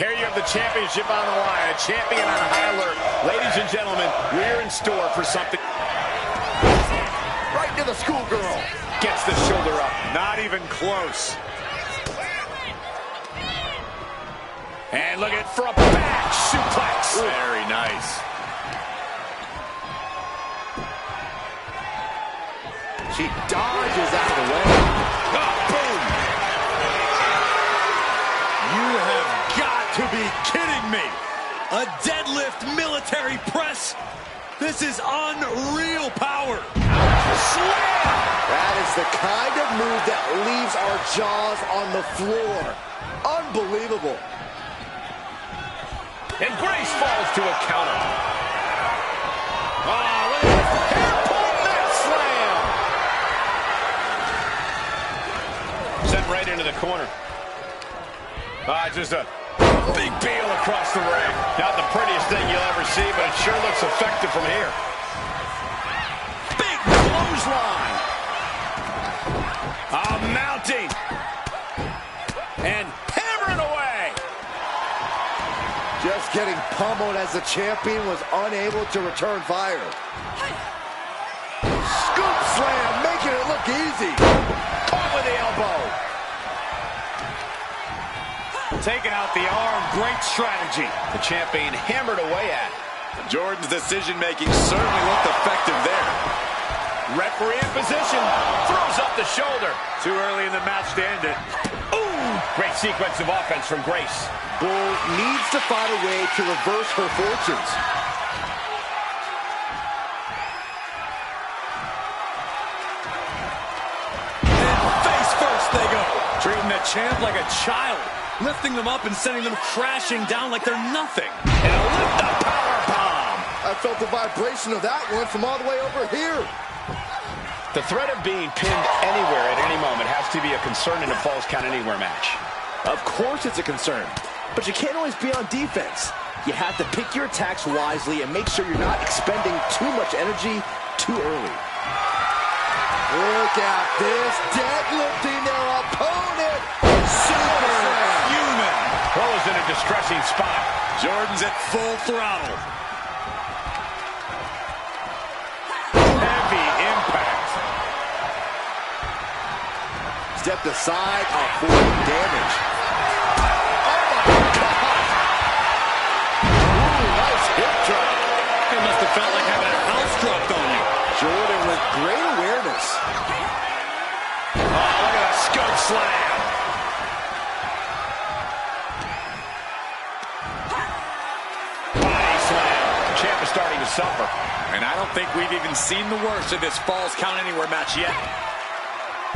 Here you have the championship on the line, a champion on high alert. Ladies and gentlemen, we're in store for something. Right to the schoolgirl. Gets the shoulder up. Not even close. And look at it for a back suplex. Ooh. Very nice. She dodges out of the way. Oh, boom. You have got to be kidding me. A deadlift military press. This is unreal power. Slam. That is the kind of move that leaves our jaws on the floor. Unbelievable. And Grace falls to a counter. Oh, look at this hair-pull neck slam. Sent right into the corner. Just a big deal across the ring. Not the prettiest thing you'll ever see, but it sure looks effective from here. Big clothesline. Mounting. And hammering away. Just getting pummeled as the champion was unable to return fire. Scoop slam, making it look easy. Caught with the elbow. Taking out the arm, great strategy. The champion hammered away at. Jordan's decision-making certainly looked effective there. Referee in position, throws up the shoulder. Too early in the match to end it. Ooh, great sequence of offense from Grace. Bull needs to find a way to reverse her fortunes. And face first they go. Treating the champ like a child. Lifting them up and sending them crashing down like they're nothing. And a lift-up powerbomb. I felt the vibration of that one from all the way over here. The threat of being pinned anywhere at any moment has to be a concern in a Falls Count Anywhere match. Of course it's a concern, but you can't always be on defense. You have to pick your attacks wisely and make sure you're not expending too much energy too early. Look at this, deadlifting their opponent. Superhuman. Throws in a distressing spot. Jordan's at full throttle. Heavy impact. Stepped aside, avoiding damage. Oh my God! Ooh, nice hip drop. It must have felt like having a house dropped on you. Jordan with great awareness. Oh, look at that scope slam. Body slam. The champ is starting to suffer. And I don't think we've even seen the worst of this Falls Count Anywhere match yet.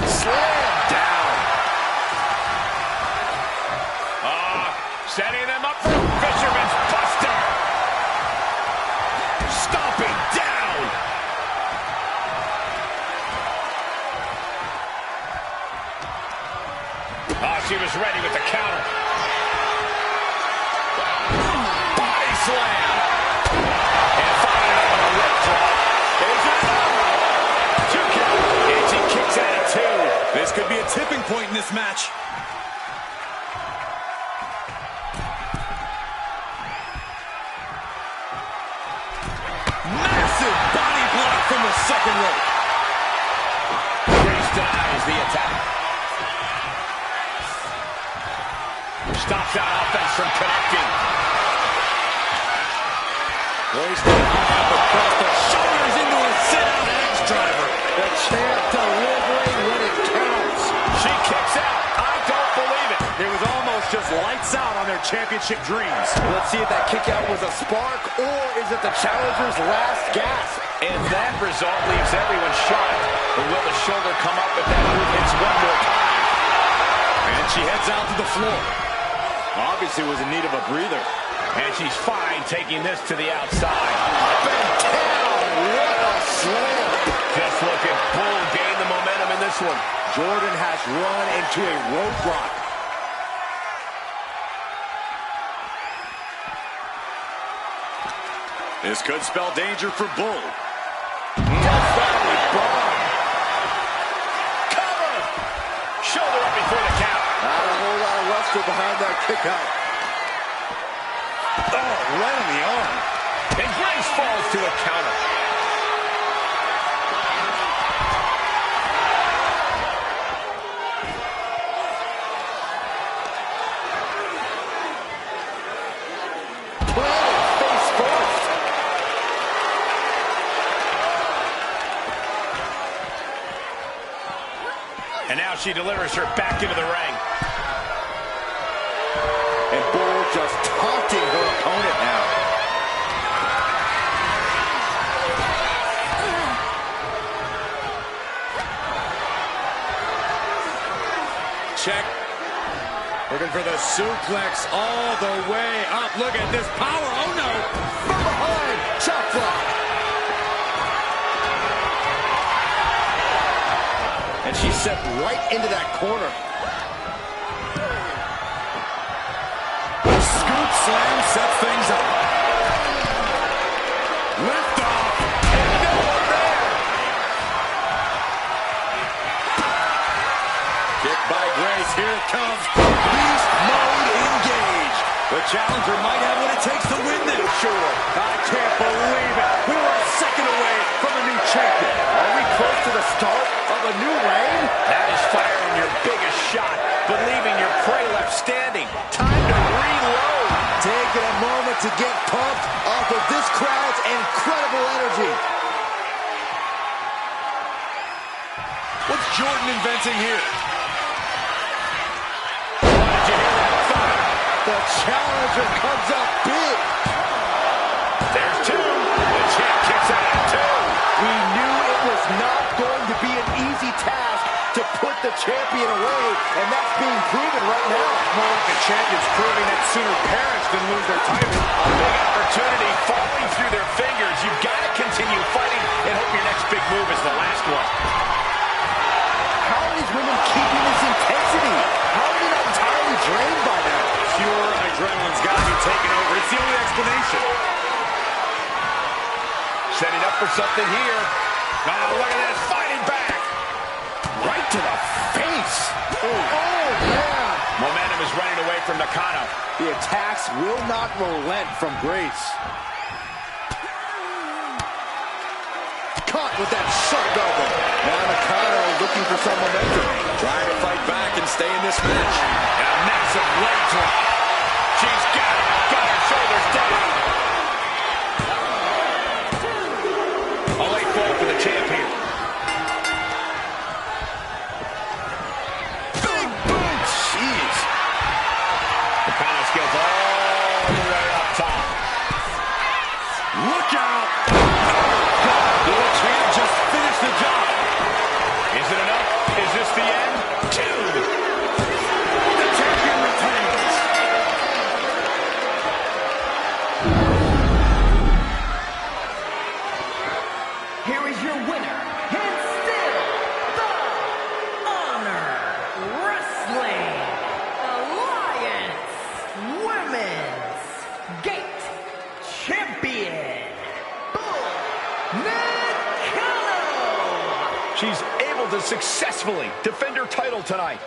Slam down. Setting them up for Fisherman's Buster. Stomping down. She was ready with the counter. Body slam. And following up on a lip drop. Is it enough? 2 count. And she kicks out at 2. This could be a tipping point in this match. Massive body block from the second rope. Grace denies the attack. Stops that offense from connecting. Grace up across the shoulders into a sit-out axe driver. The champ delivering when it counts. She kicks out. I don't believe it. It was almost just lights out on their championship dreams. Let's see if that kick out was a spark or is it the challenger's last gasp? And that result leaves everyone shocked. But will the shoulder come up if that move hits one more time? And she heads out to the floor. Obviously was in need of a breather. And she's fine taking this to the outside. Up and down. What a slam. Just look at Bull gain the momentum in this one. Jordan has run into a roadblock. This could spell danger for Bull. Definitely bomb. Cover. Shoulder up before the count. Not a whole lot of luster behind that kick out. Oh, right on the arm. And Grace falls to a counter. Face first. And now she delivers her back into the ring. And Bull just taunting her opponent now. Check. Looking for the suplex all the way up. Look at this power. Oh, no. From behind, chop block. And she's set right into that corner. Scoop slam sets things up. Lift off. And no one there. Kick by Grace. Here it comes. Beast mode engaged. The challenger might have what it takes to win this. Sure. I can't believe it. We were a second away from a new champion. Are we close to the start of a new reign? That is firing your biggest shot, but leaving your prey left standing. Time to reload. Taking a moment to get pumped off of this crowd's incredible energy. What's Jordan inventing here? Did you hear that thud? The challenger comes up big. There's two. The champ kicks out at two. We knew it was not going to be an easy task to put the champion away, and that's being proven right now. More like the champions proving that sooner perish than lose their title. A big opportunity falling through their fingers. You've got to continue fighting and hope your next big move is the last one. How are these women keeping this intensity? How are they not entirely drained by now? Pure adrenaline's got to be taken over. It's the only explanation. Setting up for something here. Oh, look at this. Fighting back. Right to the face. Oh, man. Momentum is running away from Nakano. The attacks will not relent from Grace. Caught with that sharp elbow. Now Nakano looking for some momentum. Trying to fight back and stay in this match. And a massive leg drop. She's got it. Got her shoulders down. A late fall for the champ here. Big boot. Jeez. Nakano skills all the way up top. Look out! Will the champ just finish the job? Is it enough? Is this the end? Two. The champion retains. Here is your winner, and still the Honor Wrestling Alliance Women's Gate Champion, Bull Nakano. She's able to successfully defend her title tonight.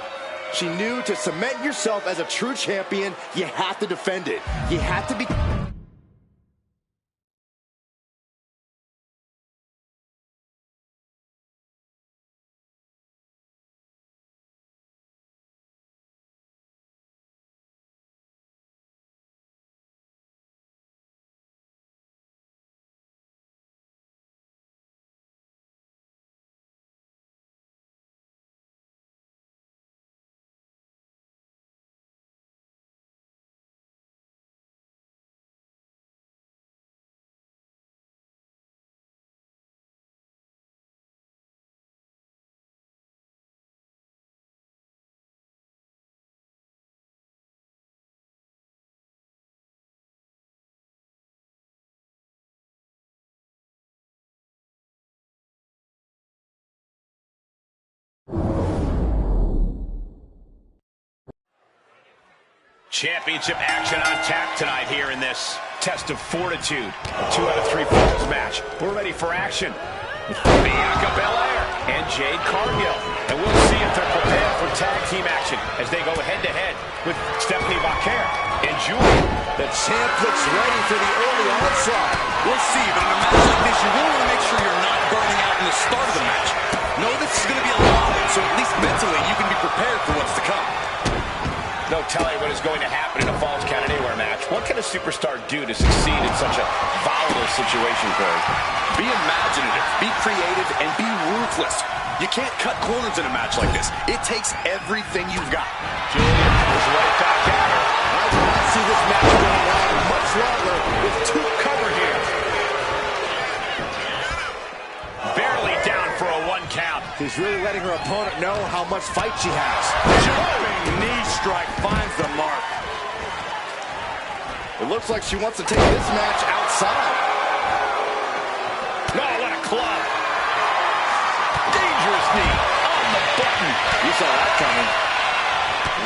She knew to cement yourself as a true champion, you have to defend it. You have to be... Championship action on tap tonight here in this test of fortitude. A 2 out of 3 falls match. We're ready for action with Bianca Belair. and Jade Cargill. And we'll see if they're prepared for tag team action as they go head-to-head with Stephanie Vaquer and Julia. The champ looks ready for the early onslaught. We'll see, but in a match like this, you really want to make sure you're not burning out in the start of the match. Know this is going to be a lot, so at least mentally you can be prepared for what's to come. No telling what is going to happen in a Falls Count Anywhere match. What can a superstar do to succeed in such a volatile situation, Corey? Be imaginative, be creative, and be ruthless. You can't cut corners in a match like this. It takes everything you've got. Julia is right back at her. I do not see this match going on much longer with two cover here. Barely down for a 1 count. She's really letting her opponent know how much fight she has. Jumping knee strike finds the mark. It looks like she wants to take this match outside. No, what a club. Dangerous knee on the button. You saw that coming.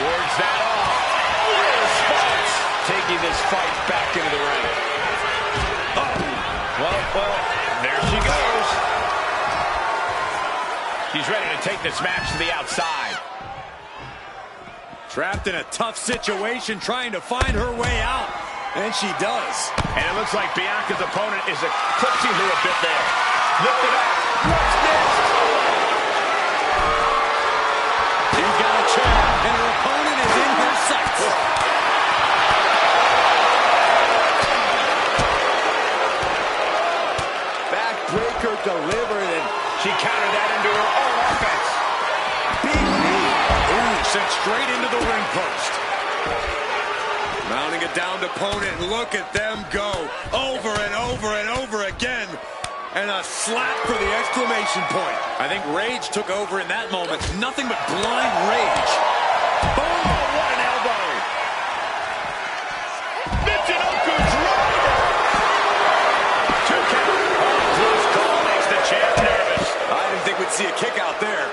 Wards that off. Real spots. Taking this fight back into the ring. Oh, well, there she goes. She's ready to take this match to the outside. Trapped in a tough situation, trying to find her way out. And she does. And it looks like Bianca's opponent is eclipsing her a bit there. Lift it up. What's next? She's got a chair, and her opponent is in her sights. Backbreaker delivered, and She countered that into her own offense. big knee. Ooh, sent straight into the ring post. Mounting a downed opponent, and look at them go. Over and over and over again. And a slap for the exclamation point. I think rage took over in that moment. Nothing but blind rage. Oh, what an elbow. Michinoku driver. 2 count. Oh, close call makes the champ nervous. I didn't think we'd see a kick out there.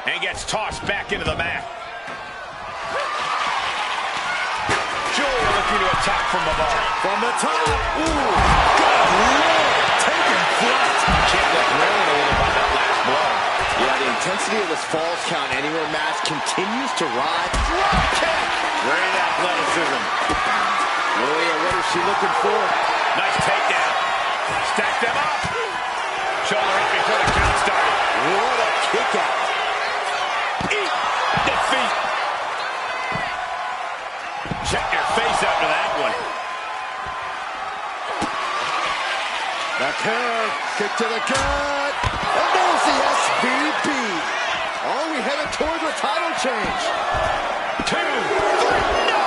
And gets tossed back into the mat. Julia looking to attack from above. From the top. Ooh, good Lord. Taking flight. Champ looked rolling a little by that last blow. Yeah, the intensity of this Falls Count Anywhere match continues to rise. Drop kick. Great athleticism. Julia, what is she looking for? Nice takedown. Stack them up. Shoulder up before the count started. What a kick out. Eat defeat. Check your face after that one. The curve, kick to the gut. And there's the SVP. Are we headed towards a title change? 2, 3, no!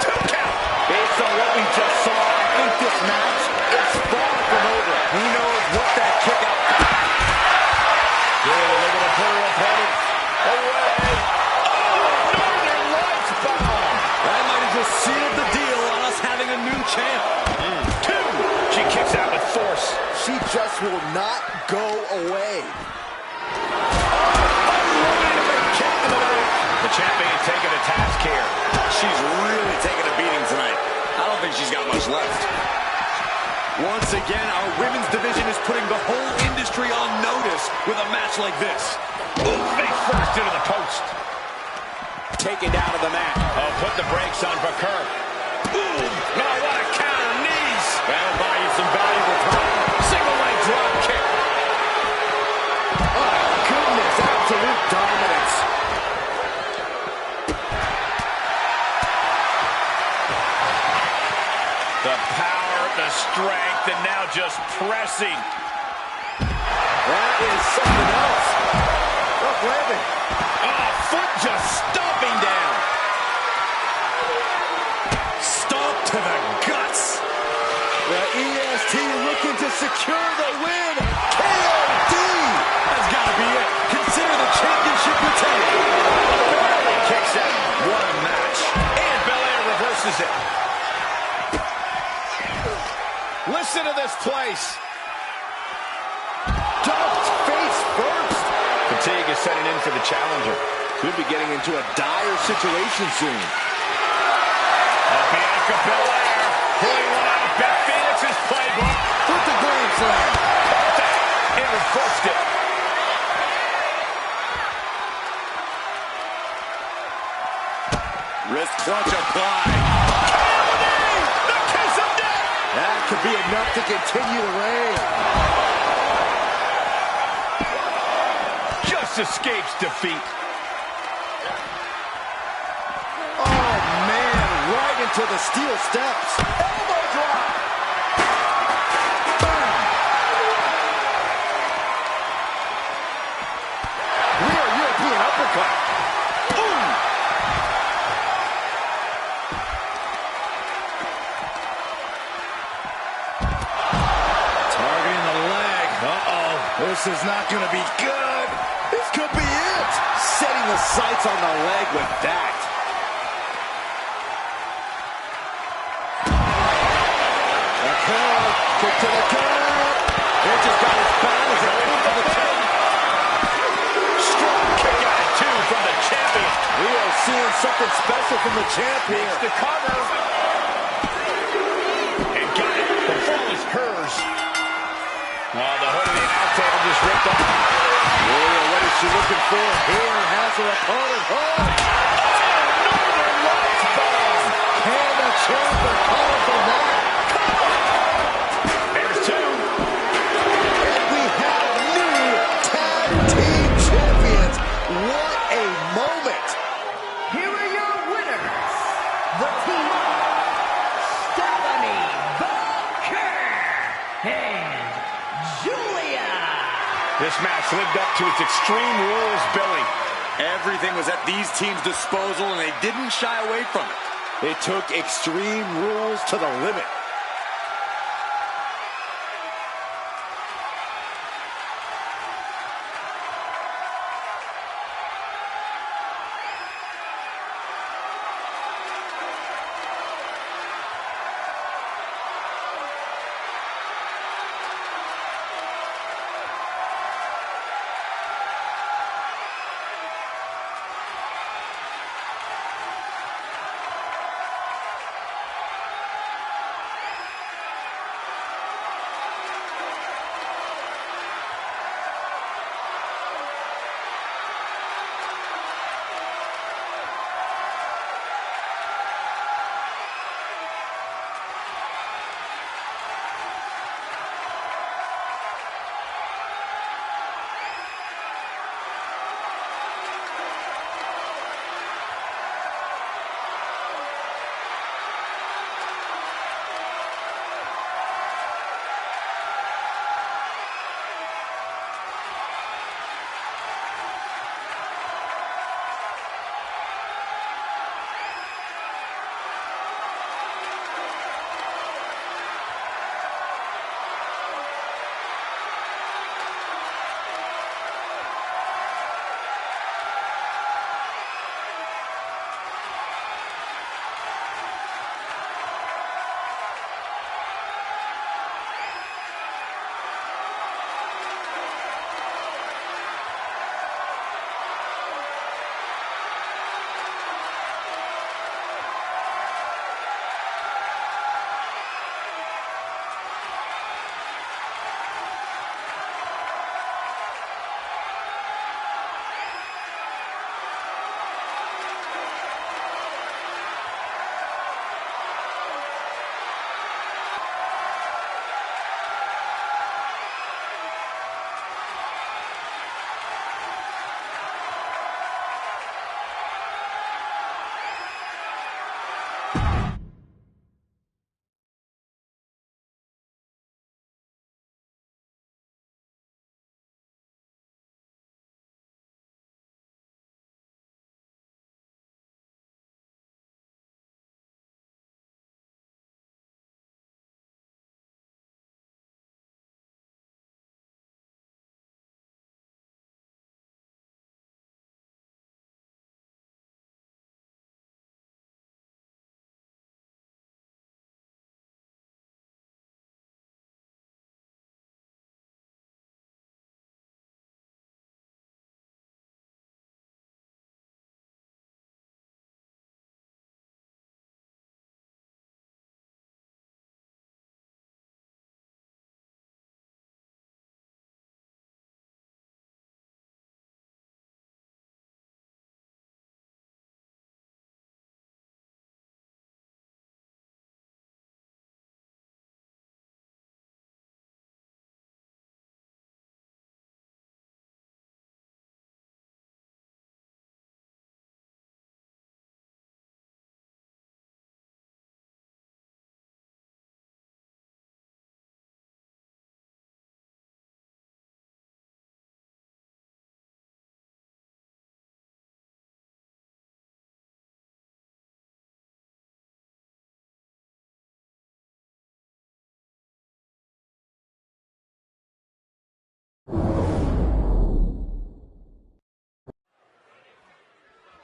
2 count. Based on what we just saw, I think this match is far from over. Who knows what that kick out. Good, they're going to put her opponent away. Oh, Northern Lights bomb. That might have just sealed the deal on us having a new champ. 2. She kicks out with force. She just will not go away. The champion taking a task here. She's really taking a beating tonight. I don't think she's got much left. Once again, our women's division is putting the whole industry on notice with a match like this. Ooh, face first into the post. Taken down to the mat. Oh, put the brakes on Vaquer. Ooh, now what a counter knees. That'll buy you some valuable time. Single leg drop kick. Oh, goodness, absolute dominance. The power, the strength, and now just pressing. That is something else. Rough landing. Oh, foot just stomping down. Stomp to the guts. The EST looking to secure the win. KOD. That's got to be it. Consider the championship retained. Barely kicks out. What a match. And Belair reverses it. Listen to this place. Dumped face first. Fatigue is setting in for the challenger. Could be getting into a dire situation soon. Bianca Belair pulling one out of Beth Phoenix's playbook. With the glimpse. slam. And reversed it. Wrist clutch applied. The kiss of death. That could be enough to continue the reign. Just escapes defeat. Oh, man, right into the steel steps. Elbow drop. Boom. Real European uppercut. Boom. Targeting the leg. Uh-oh. This is not going to be good. This could be it. Setting the sights on the leg with that. The curl. Kick to the curl. It just got as bad as it went for the tip. Strong kick out at 2 from the champion. We are seeing something special from the champ here. Makes the cover. And got it. The fall is hers. Oh, the hood of the announce table just ripped off. What is she looking for here? Has her opponent hooked. Northern Lights bomb. Can the champ recover from that? There's 2. And we have new tag team champions. What a moment. Here are your winners, the team of Stephanie Booker and Julia. This match lived up to its Extreme Rules billing. Everything was at these teams' disposal, and they didn't shy away from it. They took Extreme Rules to the limit.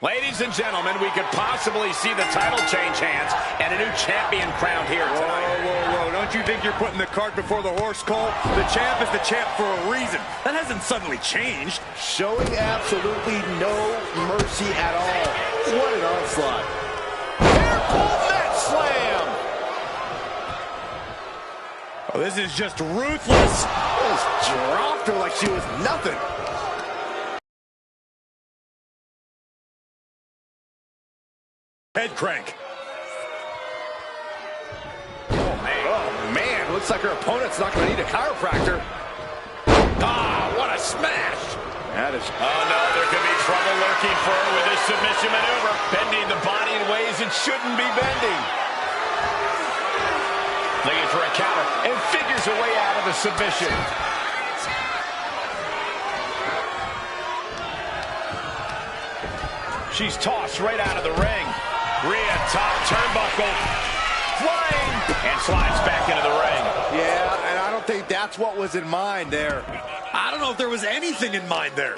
Ladies and gentlemen, we could possibly see the title change hands and a new champion crowned here tonight. Whoa. Don't you think you're putting the cart before the horse, Cole? The champ is the champ for a reason. That hasn't suddenly changed. Showing absolutely no mercy at all. What an onslaught. Careful net slam! Oh, this is just ruthless. Just dropped her like she was nothing. Head crank. Oh, man. Looks like her opponent's not going to need a chiropractor. Ah, what a smash! That is... Oh, no, there could be trouble lurking for her with this submission maneuver. Bending the body in ways it shouldn't be bending. Looking for a counter and figures a way out of the submission. She's tossed right out of the ring. Rhea top turnbuckle. Flying. And slides back into the ring. Yeah, and I don't think that's what was in mind there. I don't know if there was anything in mind there.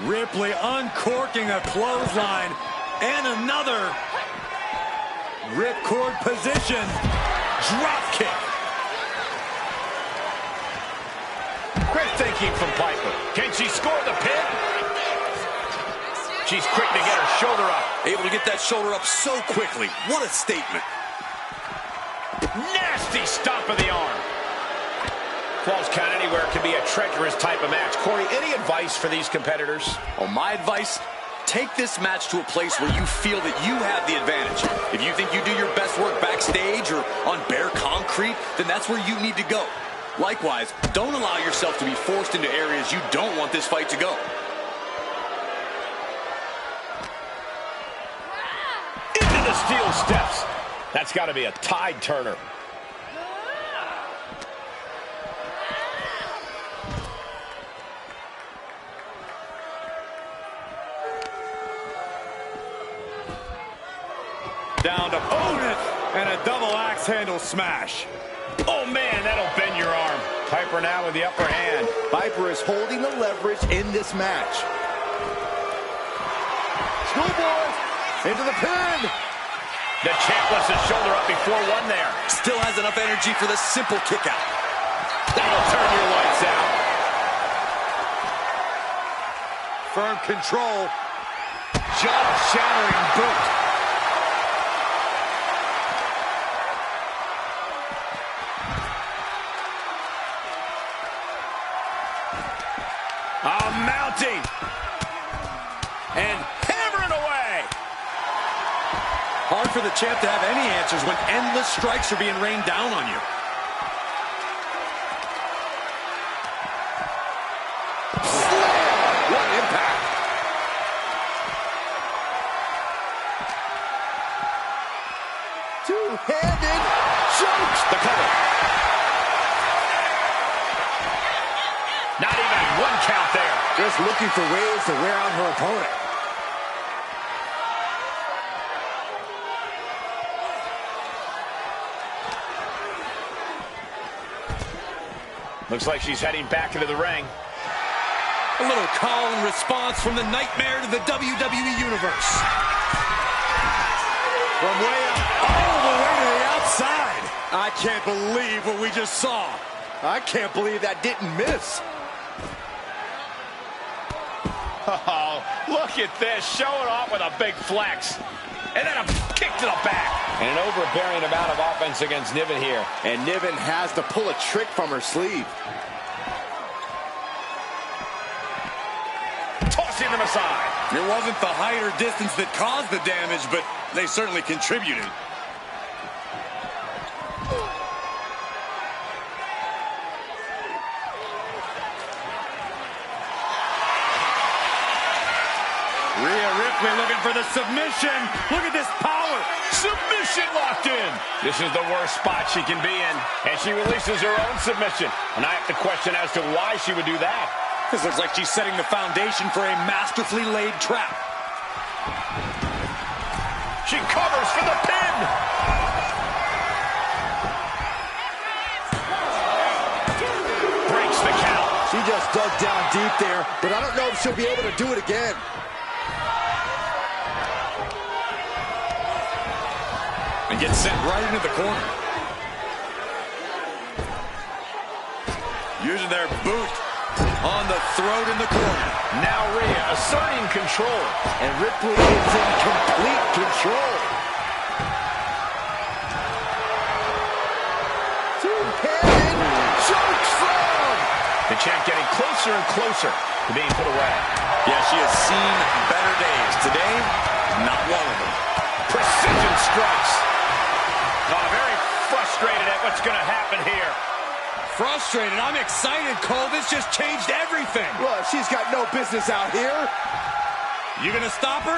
Ripley uncorking a clothesline. And another. Ripcord position. Drop kick. Quick thinking from Piper. Can she score the pin? She's quick to get her shoulder up. Able to get that shoulder up so quickly. What a statement. Nasty stomp of the arm. Falls count anywhere can be a treacherous type of match. Corey, any advice for these competitors? Oh, my advice? Take this match to a place where you feel that you have the advantage. If you think you do your best work backstage or on bare concrete, then that's where you need to go. Likewise, don't allow yourself to be forced into areas you don't want this fight to go. Into the steel steps. That's got to be a tide turner. Down to opponent and a double axe handle smash. Oh, man, that'll bend your arm. Piper now with the upper hand. Piper is holding the leverage in this match. Schoolboy into the pin. The champ lifts his shoulder up before one there. Still has enough energy for the simple kick out. That'll turn your lights out. Firm control. Jaw-shattering boot. Mounting. And hammering away. Hard for the champ to have any answers when endless strikes are being rained down on you. Slam! What impact. Two-handed choke. The cover. Not even one count there. Just looking for ways to wear out her opponent. Looks like she's heading back into the ring. A little call and response from the nightmare to the WWE Universe. From way up all the way to the outside. I can't believe what we just saw. I can't believe that didn't miss. Oh, look at this. Showing off with a big flex. And then a kick to the back. And an overbearing amount of offense against Niven here. And Niven has to pull a trick from her sleeve. Tossing them aside. It wasn't the height or distance that caused the damage, but they certainly contributed. Rhea Ripley looking for the submission. Look at this power. Submission locked in. This is the worst spot she can be in. And she releases her own submission. And I have to question as to why she would do that. This looks like she's setting the foundation for a masterfully laid trap. She covers for the pin. Breaks the count. She just dug down deep there, but I don't know if she'll be able to do it again. and gets sent right into the corner. Using their boot on the throat in the corner. Now Rhea asserting control, and Ripley is in complete control. The champ getting closer and closer to being put away. Yeah, she has seen better days. Today, not one of them. Precision strikes. Oh, very frustrated at what's going to happen here. Frustrated. I'm excited, Cole. This just changed everything. Well, she's got no business out here. You gonna stop her?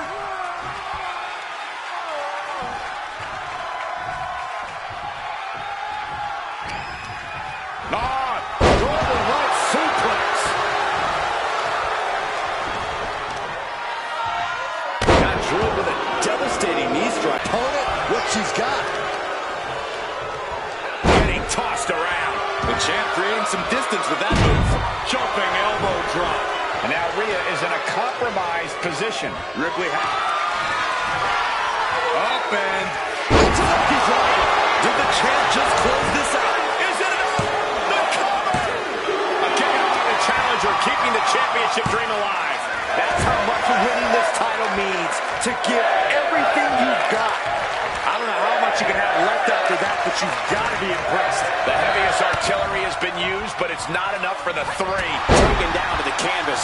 Devastating knee strike. Opponent, what she's got. Getting tossed around. The champ creating some distance with that move. Jumping elbow drop. And now Rhea is in a compromised position. Ripley up and Did the champ just close this out? Is it enough? The cover! A kick out to the challenger, keeping the championship dream alive. That's how much winning this title means. To give everything you've got. I don't know how much you can have left after that, but you've got to be impressed. The heaviest artillery has been used, but it's not enough for the three. Taken down to the canvas.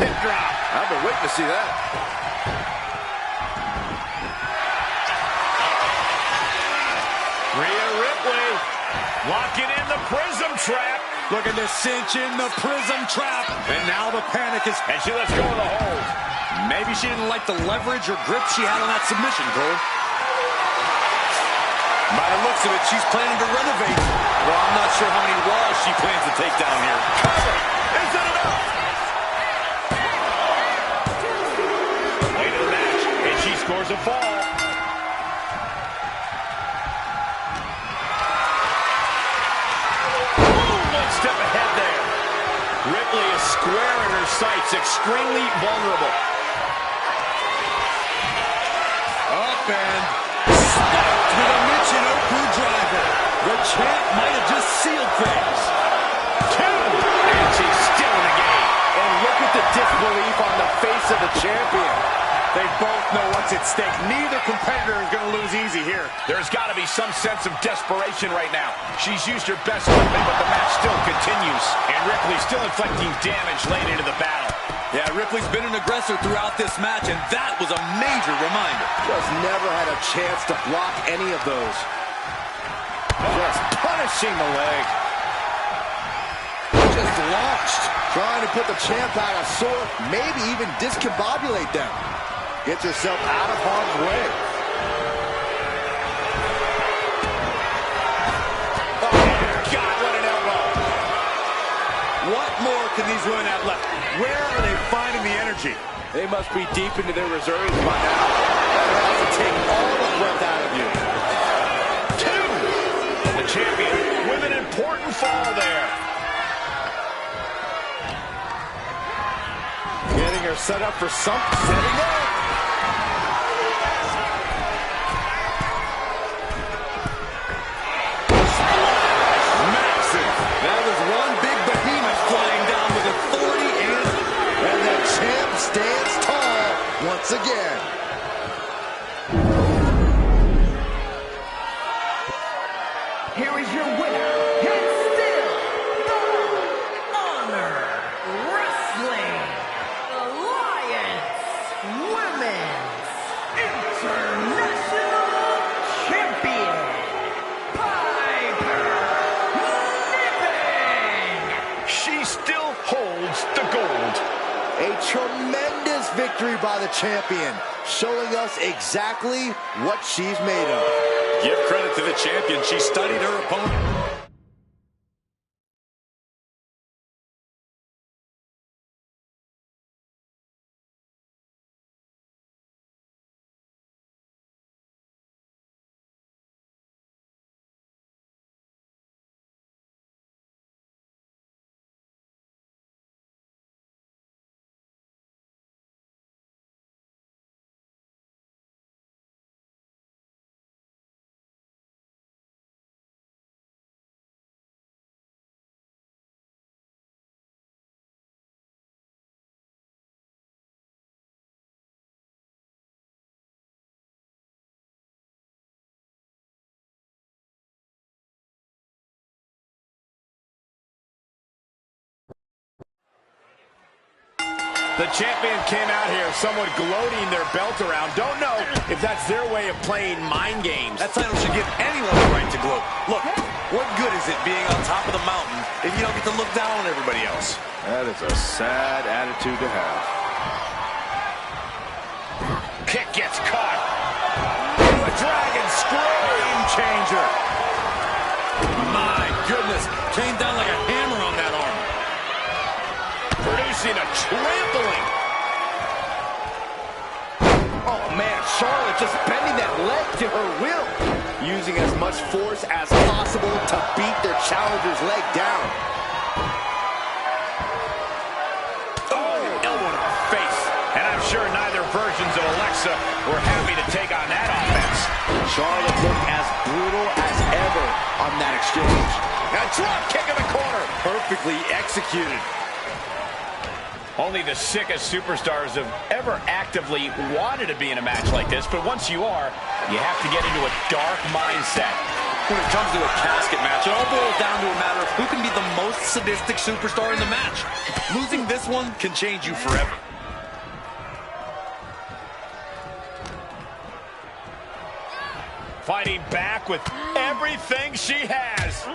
Hip drop. I've been waiting to see that. Rhea Ripley locking in the prism trap. looking to cinch in the prism trap. And now the panic is... And she lets go of the hold. Maybe she didn't like the leverage or grip she had on that submission, Cole. By the looks of it, she's planning to renovate. Well, I'm not sure how many walls she plans to take down here. Cover. Is it enough? Way to the match. And she scores a fall. One step ahead there. Ripley is square in her sights, extremely vulnerable. Up and snapped with a Michinoku driver. The champ might have just sealed things. Two. And she's still in the game. And look at the disbelief on the face of the champion. They both know what's at stake. Neither competitor is going to lose easy here. There's got to be some sense of desperation right now. She's used her best weapon, but the match still continues. And Ripley's still inflicting damage late into the battle. Yeah, Ripley's been an aggressor throughout this match, and that was a major reminder. Just never had a chance to block any of those. Just punishing the leg. Just launched. Trying to put the champ out of sort, maybe even discombobulate them. Gets herself out of harm's way. Oh, God, what an elbow. What more can these women have left? Where are they finding the energy? They must be deep into their reserves by now. That has to take all the breath out of you. Two. The champion with an important fall there. Getting her set up for something. Setting up. Massive. That was one big behemoth flying down with authority And the champ stands tall once again. Here is your winner, and still the Honor Wrestling Alliance Women's International Champion, Piper Niven. She still holds the gold. A tremendous victory by the champion, showing us exactly what she's made of. Give credit to the champion. She studied her opponent. The champion came out here somewhat gloating their belt around. Don't know if that's their way of playing mind games. That title should give anyone the right to gloat. Look, what good is it being on top of the mountain if you don't get to look down on everybody else? That is a sad attitude to have. Kick gets caught. A dragon scream changer. My goodness, came down like a hammer on that arm. Producing a trampling. Oh, man, Charlotte just bending that leg to her will. Using as much force as possible to beat their challenger's leg down. Oh, elbow to the face. And I'm sure neither versions of Alexa were happy to take on that offense. Charlotte looked as brutal as ever on that exchange. A drop kick in the corner. Perfectly executed. Only the sickest superstars have ever actively wanted to be in a match like this, but once you are, you have to get into a dark mindset. When it comes to a casket match, it all boils down to a matter of who can be the most sadistic superstar in the match. Losing this one can change you forever. Fighting back with everything she has.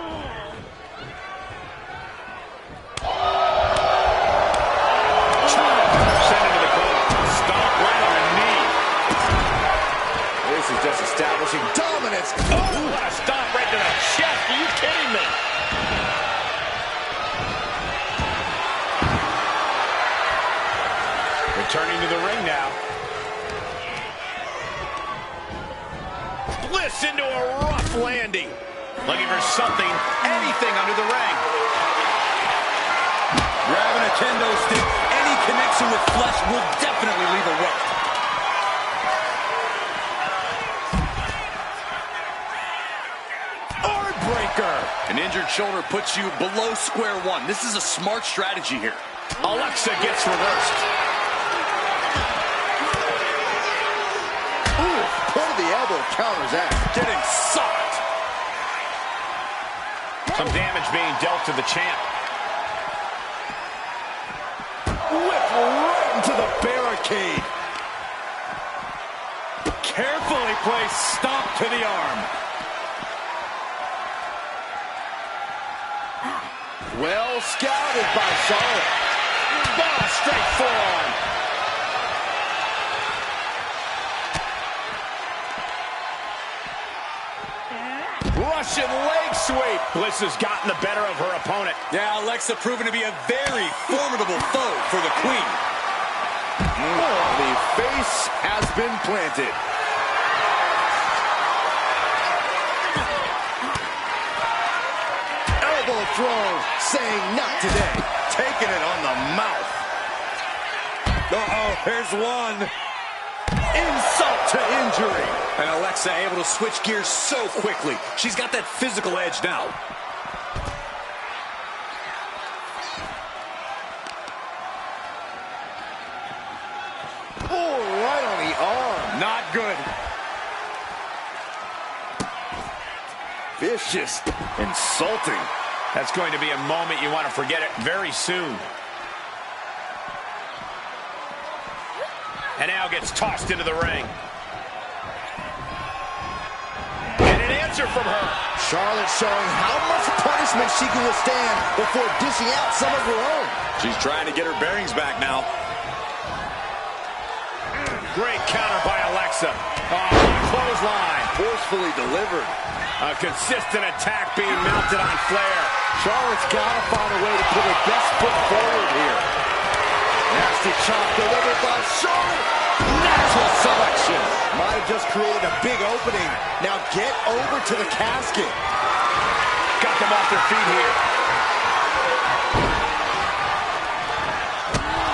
Send it to the corner. Stomp right on the knee. This is just establishing dominance. Oh, what a stomp right to the chest. Are you kidding me? Returning to the ring now. Bliss into a rough landing. Looking for something, anything under the ring. Grabbing a kendo stick, any connection with flesh will definitely leave a welt. Arm breaker. An injured shoulder puts you below square one. This is a smart strategy here. Alexa gets reversed. Ooh, pull the elbow counters that. Getting socked. Some damage being dealt to the champ. Whip right into the barricade. Carefully placed stomp to the arm. Well scouted by Charlotte. Straight forearm. Russian leg sweep. Bliss has gotten the better of her opponent. Yeah, Alexa proven to be a very formidable foe for the Queen. The face has been planted. Elbow throw, saying not today. Taking it on the mouth. Uh-oh, here's one. Insult to injury. And Alexa able to switch gears so quickly. She's got that physical edge now. Oh, right on the arm. Not good. Vicious. Insulting. That's going to be a moment you want to forget it very soon. And now gets tossed into the ring. And an answer from her. Charlotte showing how much punishment she can withstand before dishing out some of her own. She's trying to get her bearings back now. Great counter by Alexa. Clothesline. Forcefully delivered. A consistent attack being mounted on Flair. Charlotte's got to find a way to put her best foot forward here. Nasty chop delivered by Charlotte. Natural selection. Might have just created a big opening. Now get over to the casket. Got them off their feet here.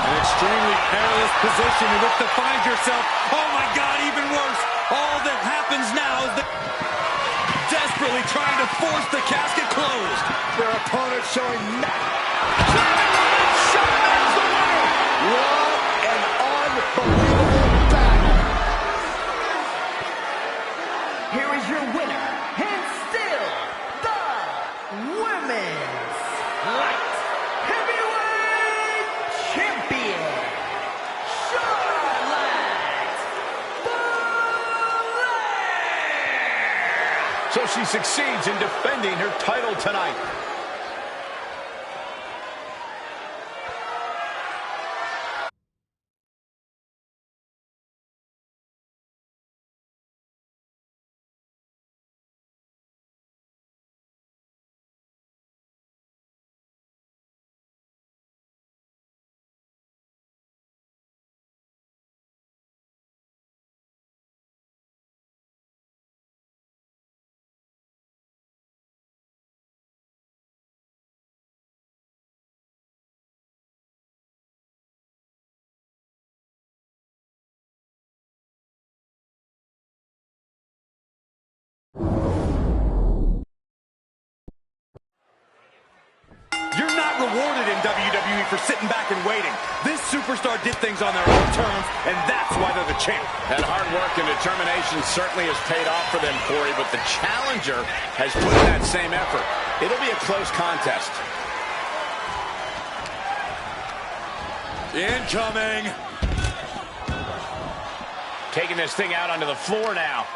An extremely perilous position in which to find yourself. Oh my God, even worse. All that happens now is that desperately trying to force the casket closed. Their opponent showing What an unbelievable battle. Here is your winner, and still the Women's Light Heavyweight Champion, So she succeeds in defending her title tonight. You're not rewarded in WWE for sitting back and waiting. This superstar did things on their own terms, and that's why they're the champ. That hard work and determination certainly has paid off for them, Corey, but the challenger has put in that same effort. It'll be a close contest. Incoming. Taking this thing out onto the floor now.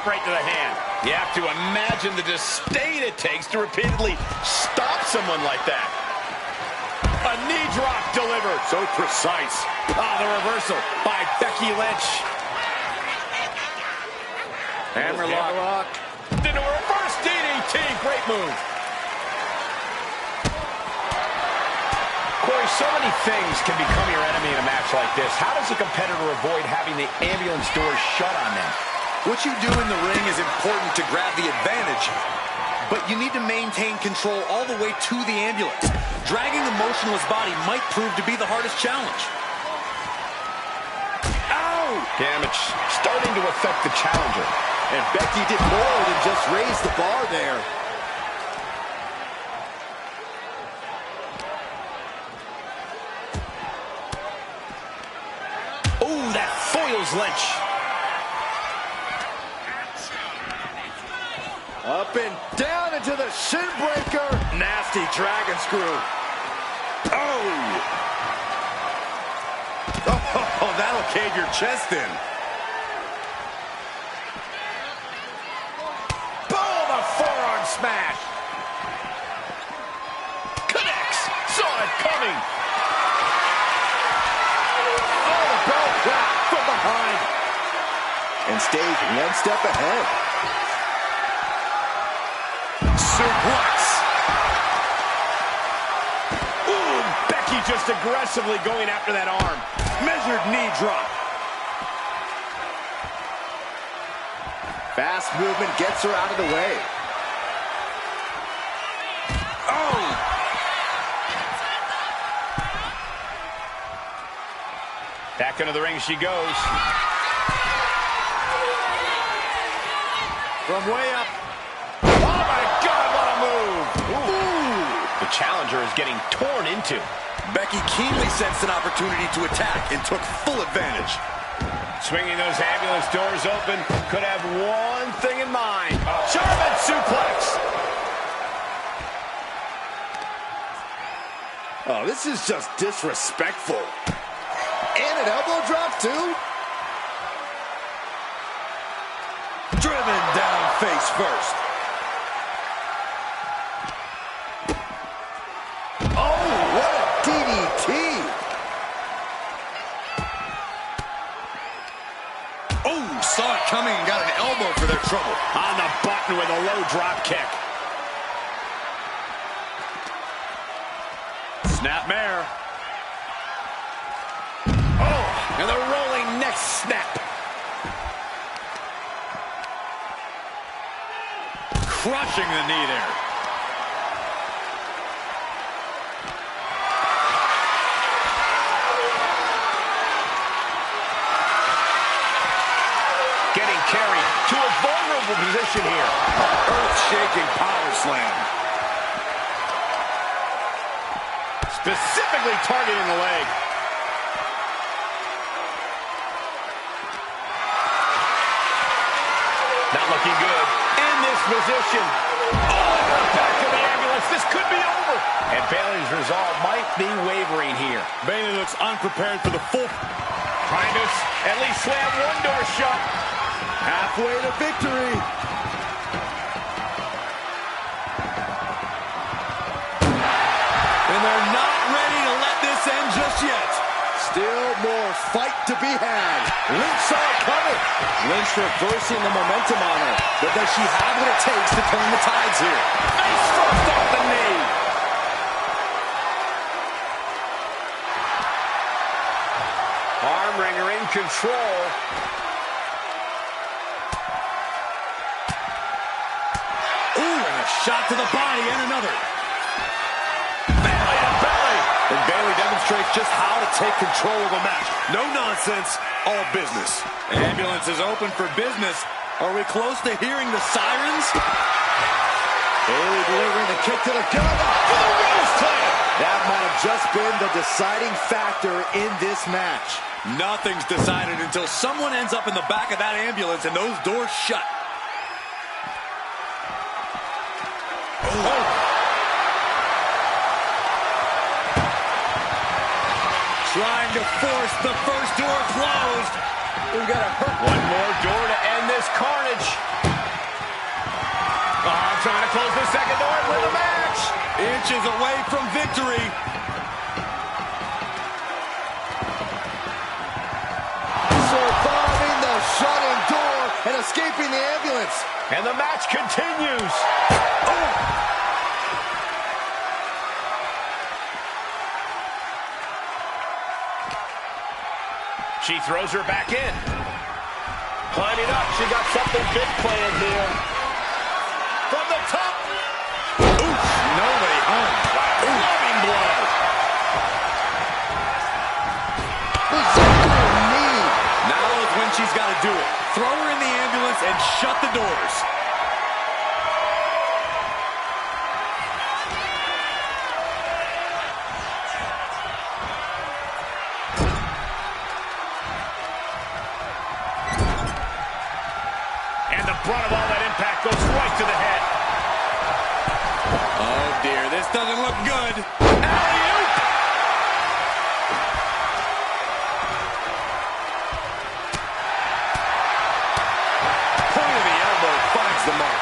Right to the hand. You have to imagine the disdain it takes to repeatedly stop someone like that. A knee drop delivered. So precise. The reversal by Becky Lynch. Hammerlock. Into a reverse DDT. Great move. Corey, so many things can become your enemy in a match like this. How does a competitor avoid having the ambulance doors shut on them? What you do in the ring is important to grab the advantage, but you need to maintain control all the way to the ambulance. Dragging a motionless body might prove to be the hardest challenge. Ow! Damage starting to affect the challenger. And Becky did more than just raise the bar there. Oh, that foils Lynch. Up and down into the shin breaker. Nasty dragon screw. Oh, that'll cave your chest in. Boom, a forearm smash. Connects. Saw it coming. Oh, the bell trap from behind. And stays one step ahead. Suplex. Ooh, Becky just aggressively going after that arm. Measured knee drop. Fast movement gets her out of the way. Oh! Back into the ring she goes. From way up. Oh, my God, what a move. Ooh. The challenger is getting torn into. Becky keenly sensed an opportunity to attack and took full advantage. Swinging those ambulance doors open. Could have one thing in mind. German suplex. Oh, this is just disrespectful. And an elbow drop, too. Driven down face first. Oh, what a DDT. Oh, saw it coming and got an elbow for their trouble. On the button with a low drop kick. Snapmare. Oh, and the rolling neck snap. Crushing the knee there. Getting carried to a vulnerable position here. Earth-shaking power slam. Specifically targeting the leg. Not looking good in this position. Oh, back to the seconds. This could be over. And Bayley's resolve might be wavering here. Bayley looks unprepared for the full... Trying to at least slam one door shut. Halfway to victory. And they're not ready to let this end just yet. Still more fight to be had. Lynch saw it coming. Lynch reversing the momentum on her. But does she have what it takes to turn the tides here? Face first off the knee. Arm wringer in control. Ooh, and a shot to the body and another. Belly to belly. And Bayley demonstrates just how to take control of a match. No nonsense, all business. Ambulance is open for business. Are we close to hearing the sirens? Bayley delivering the kick to the gut. That might have just been the deciding factor in this match. Nothing's decided until someone ends up in the back of that ambulance and those doors shut. Oh. Trying to force the first door closed. We've got to hurt. One more door to end this carnage. Trying to close the second door and win the match. Inches away from victory. Surviving the shut-in door and escaping the ambulance. And the match continues. Oh. She throws her back in. Climbing up. She got something big planned here. From the top. Oof, nobody home. Wow. Loving blow. Knee. Now is when she's got to do it. Throw her in the ambulance and shut the doors. And the brunt of all that impact goes right to the head. Oh dear, this doesn't look good. Alley-oop. Point of the elbow finds the mark.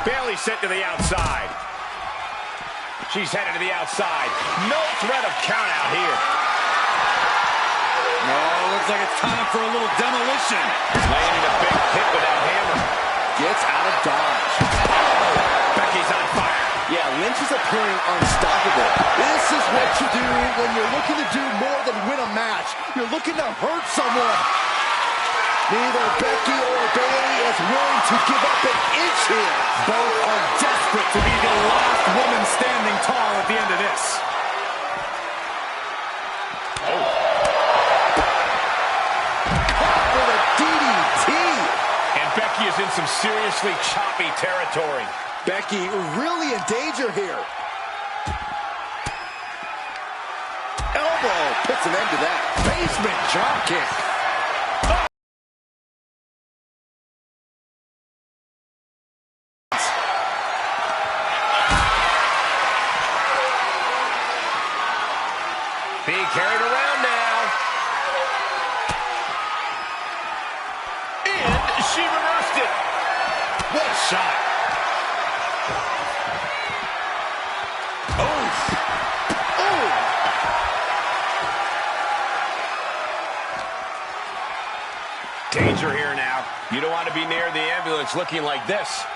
Bayley sent to the outside. She's headed to the outside. No threat of count out here. No, looks like it's time for a little demolition. Landing a big hit with that hammer. Gets out of dodge. Becky's on fire. Yeah, Lynch is appearing unstoppable. This is what you do when you're looking to do more than win a match. You're looking to hurt someone. Neither Becky or Bayley is willing to give up an inch here. Both are desperate to be the last woman standing tall at the end of this. Caught with a DDT. And Becky is in some seriously choppy territory. Becky really in danger here. Elbow puts an end to that. Basement drop kick. Being carried around now. And she reversed it. What a shot. Oh. Oh. Danger here now. You don't want to be near the ambulance looking like this.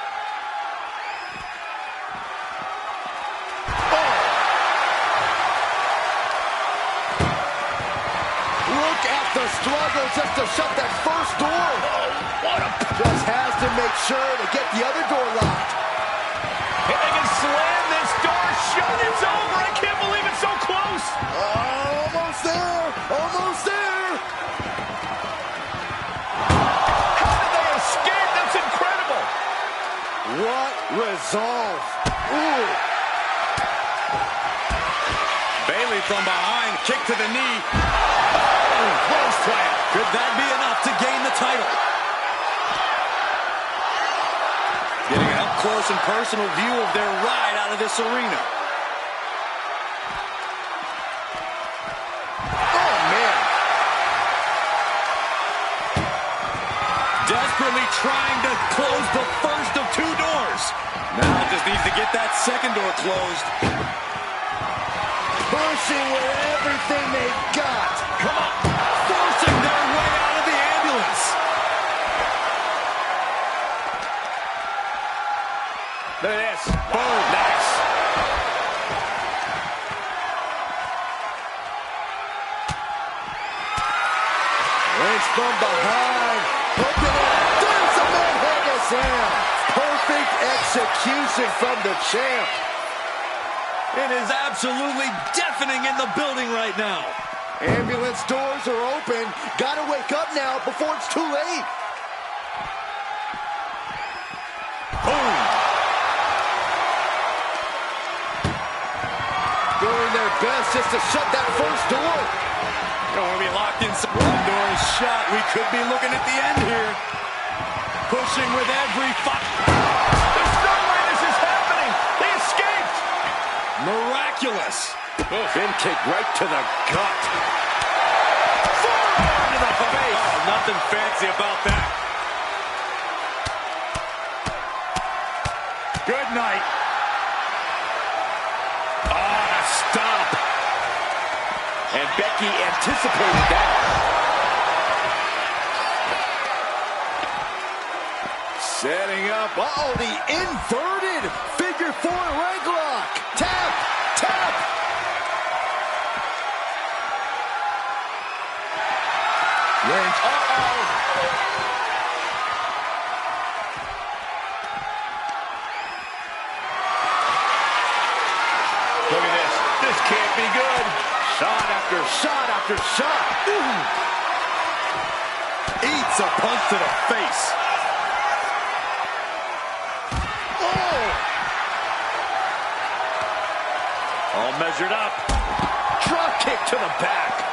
Look at the struggle just to shut that first door. Just has to make sure to get the other door locked. If they can slam this door shut, it's over. I can't believe it's so close. Almost there. Almost there. How did they escape? That's incredible. What resolve. Ooh. Bayley from behind, kick to the knee. Close slam. Could that be enough to gain the title? up-close and personal view of their ride out of this arena. Oh, man. Desperately trying to close the first of two doors. Now just needs to get that second door closed. Pushing with everything they've got. Come on. Forcing their way out of the ambulance. Look at this. Boom. Nice. Lynch from behind. Hooking it. There's a manhandle slam. Perfect execution from the champ. It is absolutely deafening in the building right now. Ambulance doors are open. Gotta wake up now before it's too late. Boom. Doing their best just to shut that first door. Don't want to be locked in. One door is shut. We could be looking at the end here. Pushing with every fight. There's no way this is happening. They escaped. Miraculous. Fin kick right to the gut. Forearm to the face. Oh, nothing fancy about that. Good night. Oh, a stop. And Becky anticipated that. Setting up. Uh-oh, the inverted figure four leg lock. Tap, tap. Lynch. Uh-oh. Look at this. This can't be good. Shot after shot after shot. Ooh. Eats a punch to the face. Oh. All measured up. Drop kick to the back.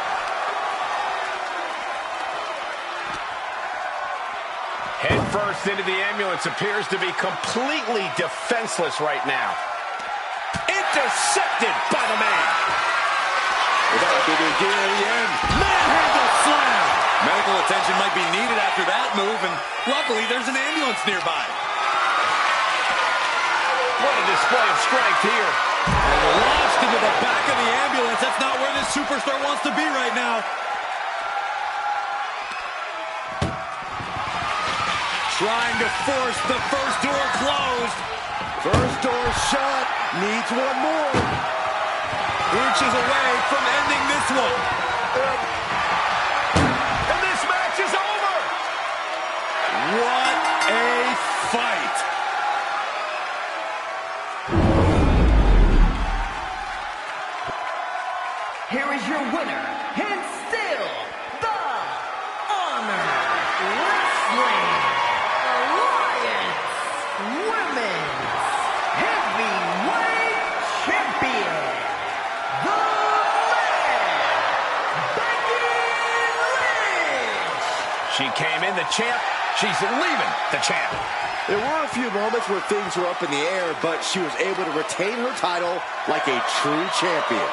Head first into the ambulance, appears to be completely defenseless right now. Intercepted by the man. Without a big deal at the end. Manhandle slam. Medical attention might be needed after that move, and luckily there's an ambulance nearby. What a display of strength here. And launched into the back of the ambulance. That's not where this superstar wants to be right now. Trying to force the first door closed. First door shut. Needs one more. Inches away from ending this one. And this match is over. What a fight. Here is your winner, and still the Honor Wrestling Alliance Women's Heavyweight Champion, the man, Becky Lynch. She came in the champ. She's leaving the champ. There were a few moments where things were up in the air, but she was able to retain her title like a true champion.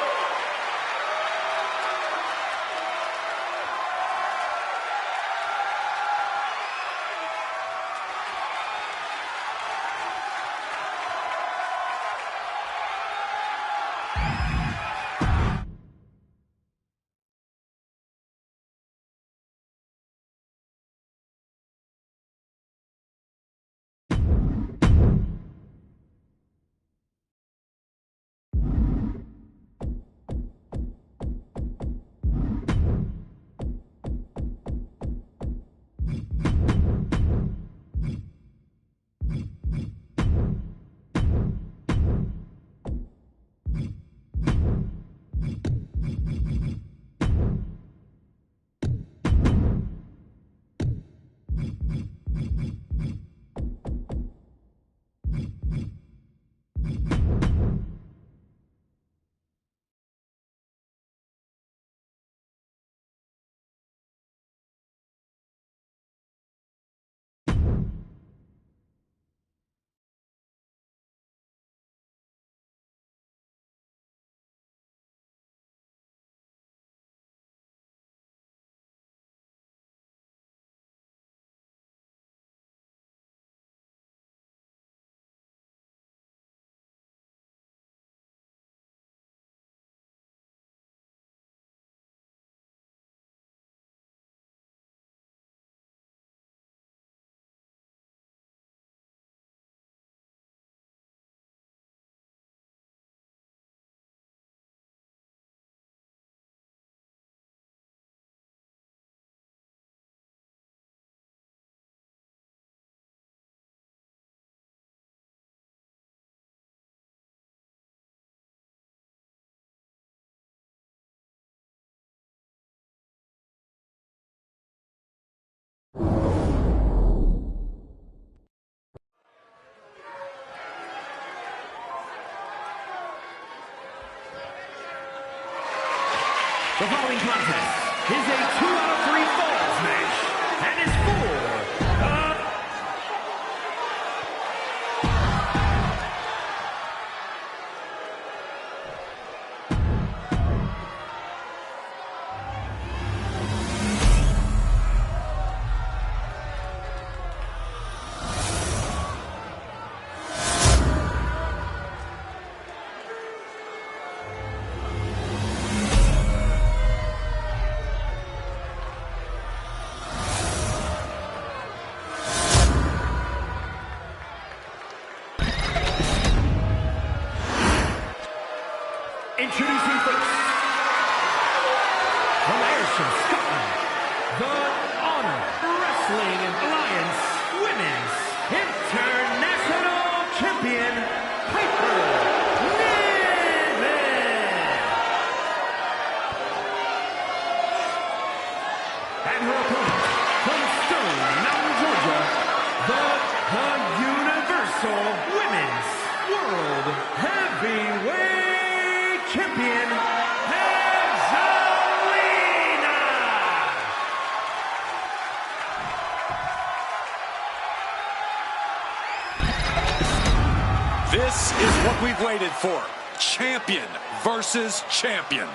contest is a 2 out of 3 falls match and is for introducing first, from Ayrshire, Scotland, the Honor Wrestling Alliance Women's International Champion, Piper Niven. And her opponent, from Stone Mountain, Georgia, the Universal Women's World Heavyweight Champion, Angelina. This is what we've waited for. Champion versus champion.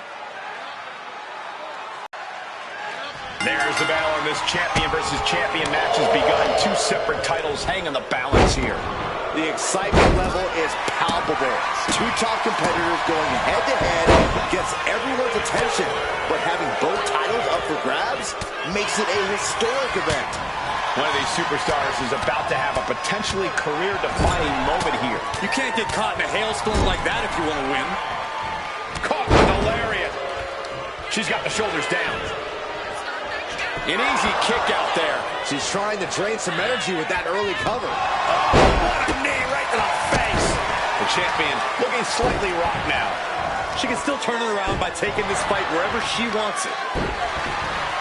There's the battle, and this champion versus champion match has begun. Two separate titles hang in the balance here. The excitement level is palpable. Two top competitors going head-to-head gets everyone's attention. But having both titles up for grabs makes it a historic event. One of these superstars is about to have a potentially career-defining moment here. You can't get caught in a hailstorm like that if you want to win. Caught with a lariat. She's got the shoulders down. An easy kick out there. She's trying to drain some energy with that early cover. What a knee right to the face. The champion looking slightly rocked now. She can still turn it around by taking this fight wherever she wants it.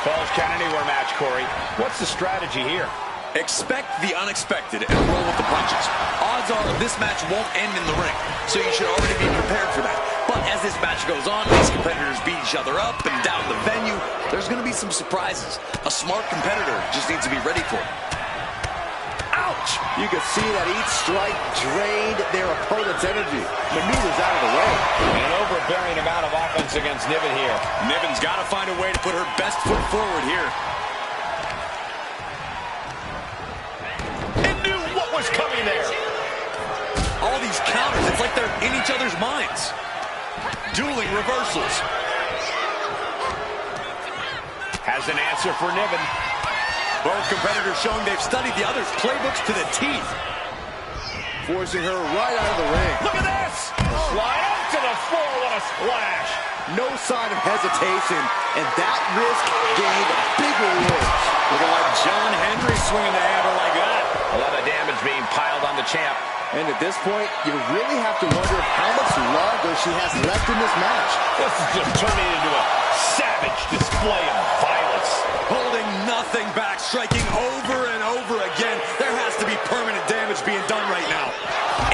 Falls count anywhere match, Corey. What's the strategy here? Expect the unexpected and roll with the punches. Odds are this match won't end in the ring, so you should already be prepared for that. But as this match goes on, these competitors beat each other up and down the venue. There's going to be some surprises. A smart competitor just needs to be ready for it. Ouch! You can see that each strike drained their opponent's energy. Maneuvers out of the way. An overbearing amount of offense against Niven here. Niven's got to find a way to put her best foot forward here. And knew what was coming there. All these counters, it's like they're in each other's minds. Dueling reversals. Has an answer for Niven. Both competitors showing they've studied the other's playbooks to the teeth. Forcing her right out of the ring. Look at this! Slide up to the floor, what a splash! No sign of hesitation, and that risk gained big rewards. Looking like John Henry swinging the hammer like that. A lot of damage being piled on the champ. And at this point, you really have to wonder how much longer she has left in this match. This is just turning into a savage display of violence. Holding nothing back, striking over and over again. There has to be permanent damage being done right now.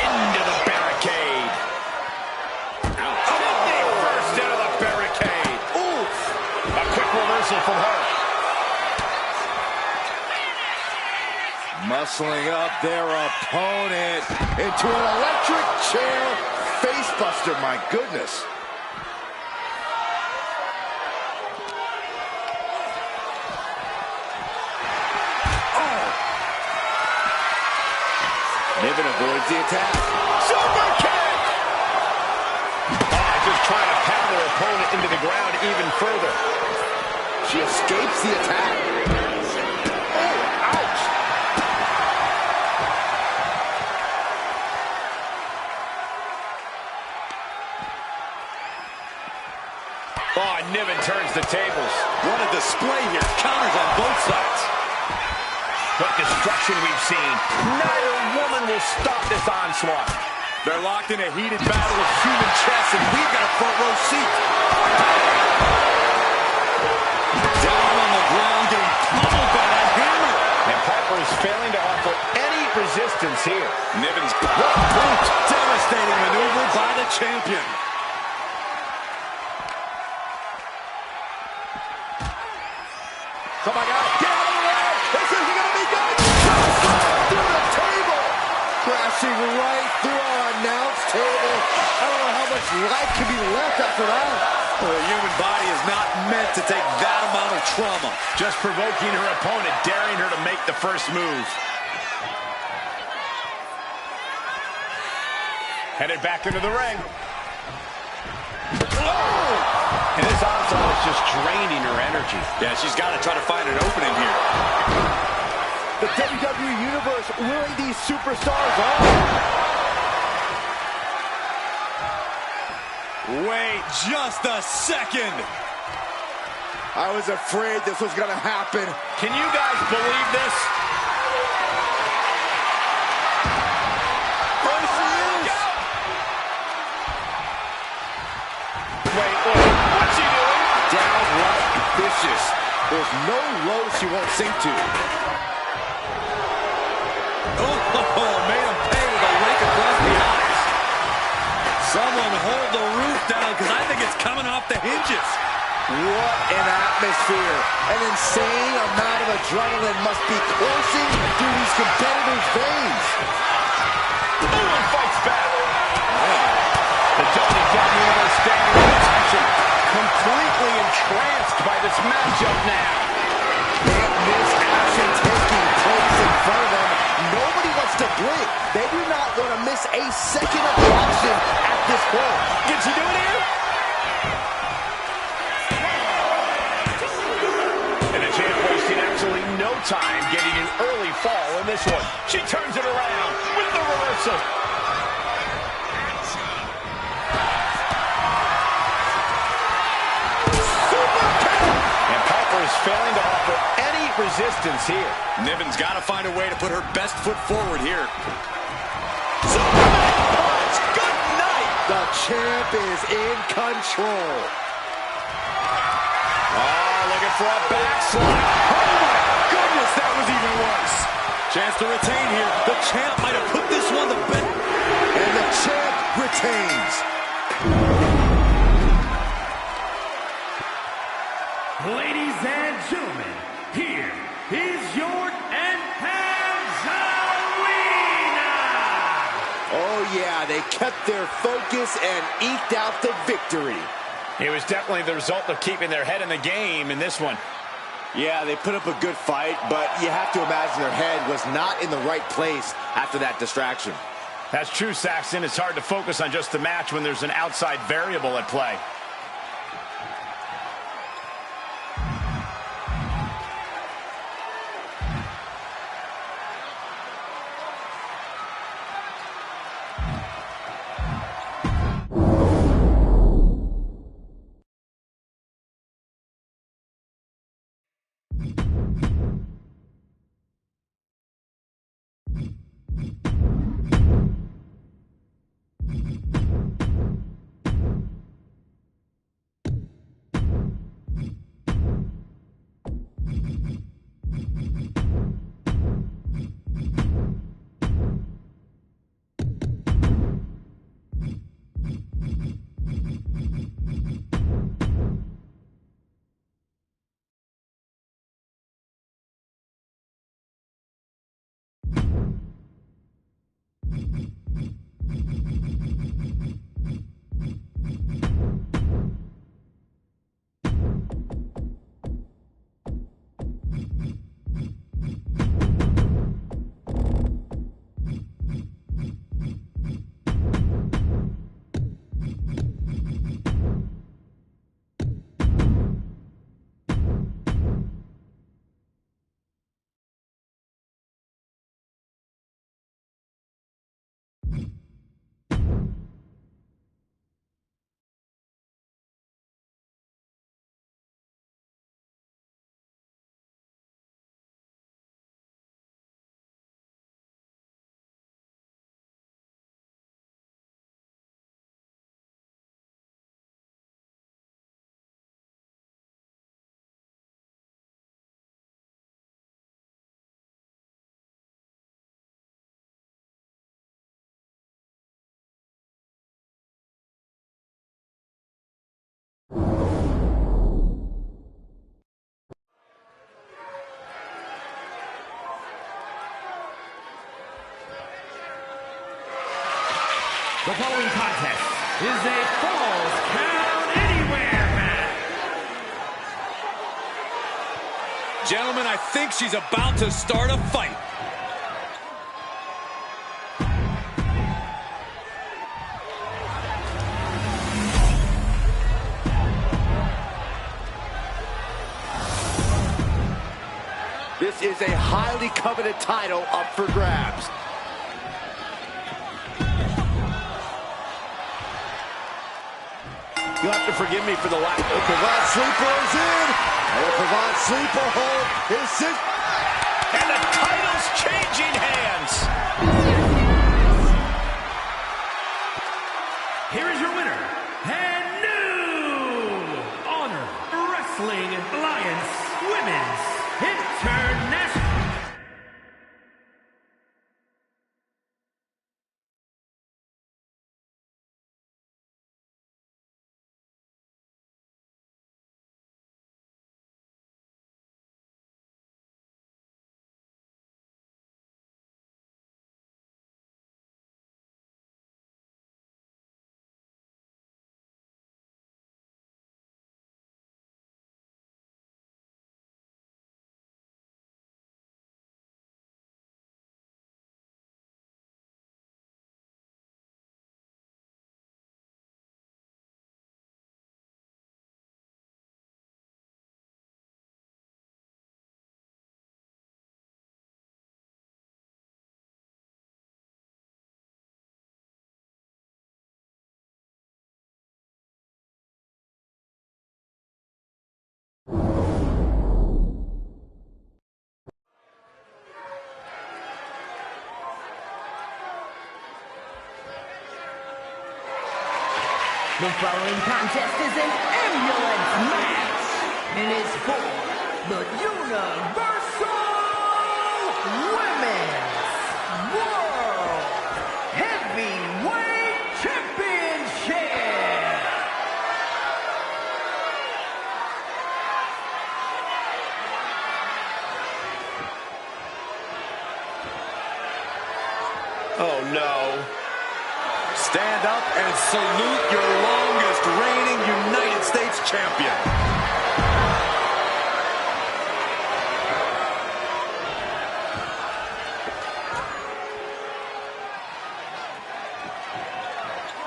Into the barricade. Ouch. First into the barricade. Oof. A quick reversal from her. Muscling up their opponent into an electric chair facebuster, my goodness. Niven avoids the attack. Super kick! Just trying to pound her opponent into the ground even further. She escapes the attack. Oh, ouch! Oh, Niven turns the tables. What a display here. Counters on both sides. What destruction we've seen. Neither woman will stop this onslaught. They're locked in a heated battle of human chess, and we've got a front row seat. Down on the ground, getting pummeled by that hammer. And Piper is failing to offer any resistance here. Niven's boot. Devastating maneuver by the champion. Oh my God, get out of the way! This isn't gonna be good! Through the table! Crashing right through our announce table. I don't know how much life can be left after that. Well, the human body is not meant to take that amount of trauma. Just provoking her opponent, daring her to make the first move. Headed back into the ring. Oh! And this onslaught is just draining her energy. Yeah, she's got to try to find an opening here. The WWE Universe willing these superstars on. Wait just a second. I was afraid this was gonna happen. Can you guys believe this? There she is. Wait, what's she doing? Downright vicious. There's no low she won't sink to. Oh, made him pay with a rake across the eyes. Someone hold the roof down, because I think it's coming off the hinges. What an atmosphere. An insane amount of adrenaline must be coursing through these competitors' veins. No one fights back. The WWE Universe standing in attention, completely entranced by this matchup now. Can't miss action taking place in front of them. Nobody wants to blink. They do not want to miss a second of the action at this point. Can she do it here? And the champ wasting absolutely no time getting an early fall in this one. She turns it around with the reversal. And Piper is failing to offer any resistance here. Niven's got to find a way to put her best foot forward here. Punch. Good night. The champ is in control. Oh, looking for a backslide. Oh, my goodness, that was even worse. Chance to retain here. The champ might have put this one to bed. And the champ retains. Ladies and gentlemen, here is your winner! Oh yeah, they kept their focus and eked out the victory. It was definitely the result of keeping their head in the game in this one. Yeah, they put up a good fight, but you have to imagine their head was not in the right place after that distraction. That's true, Saxton. It's hard to focus on just the match when there's an outside variable at play. The following contest is a Falls Count Anywhere match. Gentlemen, I think she's about to start a fight. This is a highly coveted title up for grabs. You'll have to forgive me for the lack. Pavon sleeper is in. And a Pavon sleeper hold is six. And the title's changing hands. Here is your winner, and new Honor Wrestling Alliance Women's International. The following contest is an ambulance match and is for the Universal Women's World Heavyweight Championship. Oh no. Stand up and salute your longest reigning United States champion.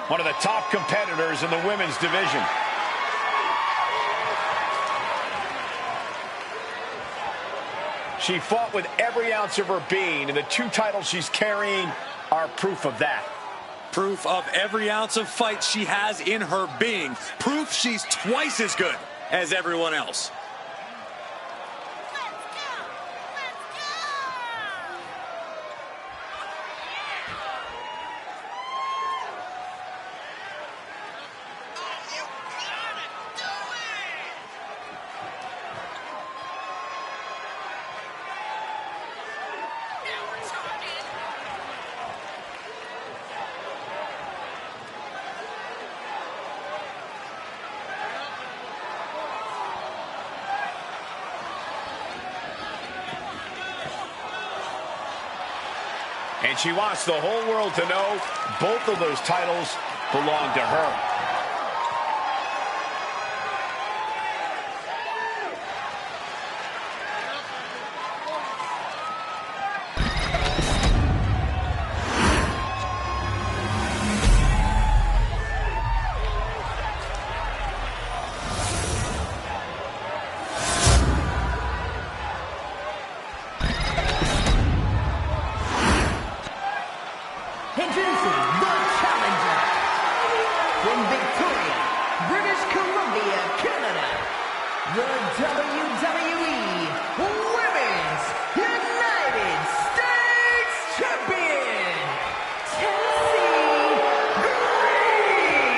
One of the top competitors in the women's division. She fought with every ounce of her being, and the two titles she's carrying are proof of that. Proof of every ounce of fight she has in her being. Proof she's twice as good as everyone else. And she wants the whole world to know both of those titles belong to her. Introducing the challenger from Victoria, British Columbia, Canada, the WWE Women's United States Champion, Tennessee Green.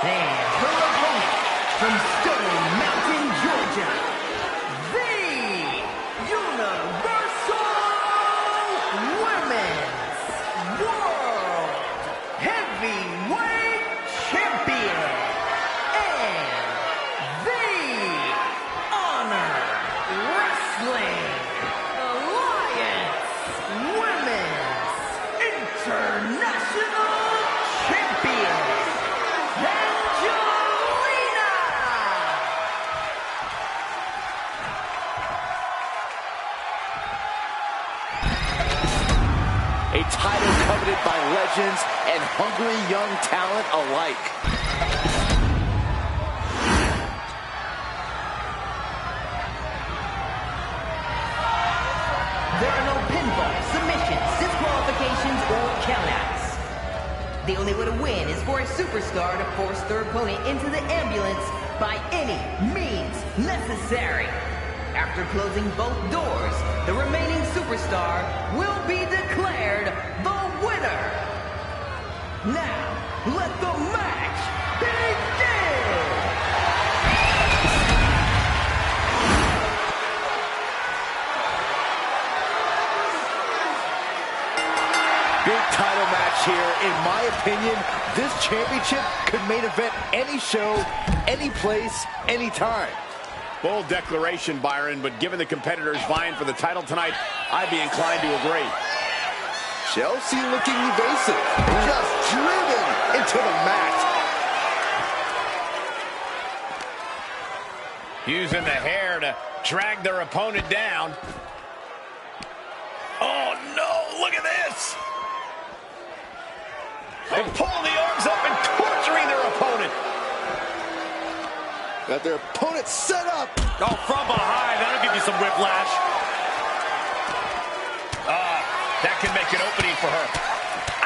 And her opponent from Stone Mountain, Georgia, the Universal Women's World Heavyweight Champion. title coveted by legends and hungry young talent alike. There are no pinfalls, submissions, disqualifications, or countouts. The only way to win is for a superstar to force their opponent into the ambulance by any means necessary. After closing both doors, the remaining superstar will be declared the winner. Now, let the match begin! Big title match here. In my opinion, this championship could main event any show, any place, anytime. Bold declaration, Byron, but given the competitors vying for the title tonight, I'd be inclined to agree. Chelsea looking evasive, just driven into the mat. Using the hair to drag their opponent down. Oh, no, look at this. They're pulling the arms up and torturing their opponent. Got their opponent set up. Oh, from behind. That'll give you some whiplash. That can make an opening for her.